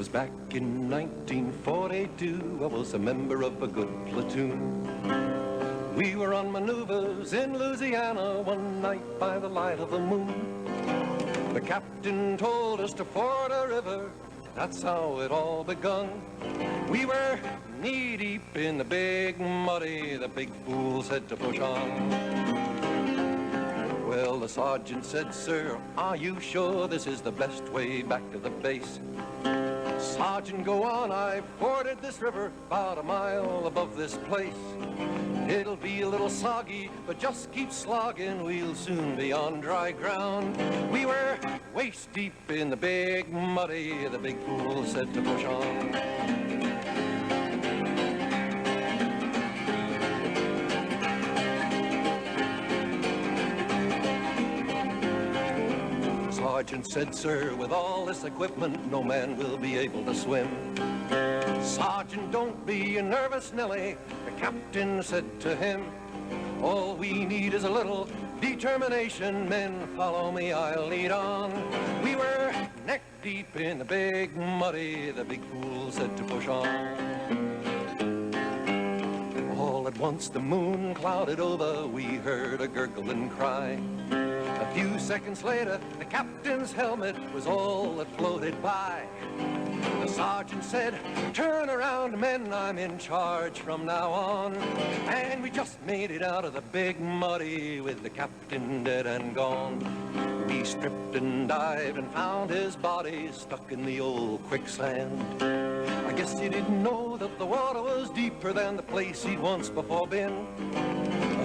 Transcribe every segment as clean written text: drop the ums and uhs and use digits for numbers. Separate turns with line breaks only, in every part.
was back in 1942. I was a member of a good platoon. We were on maneuvers in Louisiana one night by the light of the moon. The captain told us to ford a river. That's how it all begun. We were knee-deep in the big muddy. The big fool said to push on. Well, the sergeant said, "Sir, are you sure this is the best way back to the base?" "Sergeant, go on, I've forded this river about a mile above this place. It'll be a little soggy, but just keep slogging, we'll soon be on dry ground." We were waist deep in the big muddy. The big fool said to push on. Sergeant said, "Sir, with all this equipment, no man will be able to swim." "Sergeant, don't be nervous, Nelly," the captain said to him. "All we need is a little determination. Men, follow me, I'll lead on." We were neck deep in the big muddy. The big fool said to push on. All at once the moon clouded over. We heard a gurgling cry. A few seconds later, the captain's helmet was all that floated by. The sergeant said, "Turn around, men, I'm in charge from now on." And we just made it out of the big muddy with the captain dead and gone. We stripped and dived and found his body stuck in the old quicksand. I guess he didn't know that the water was deeper than the place he'd once before been.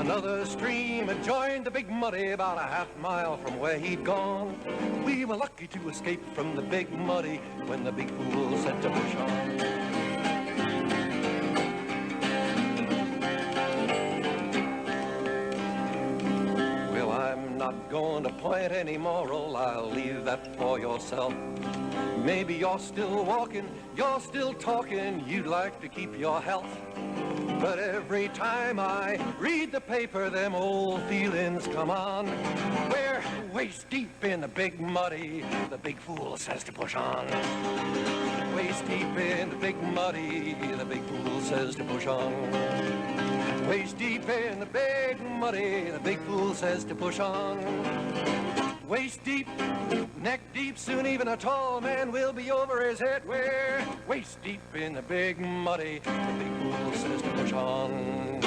Another stream had joined the big muddy about a half mile from where he'd gone. We were lucky to escape from the big muddy when the big fool said to push on. Well, I'm not going to point any moral. I'll leave that for yourself. Maybe you're still walking, you're still talking, you'd like to keep your health. But every time I read the paper, them old feelings come on. We're waist deep in the big muddy. The big fool says to push on. Waist deep in the big muddy. The big fool says to push on. Waist deep in the big muddy. The big fool says to push on. Waist deep, neck deep, soon even a tall man will be over his head. We're waist deep in the big muddy. The big fool says to push on.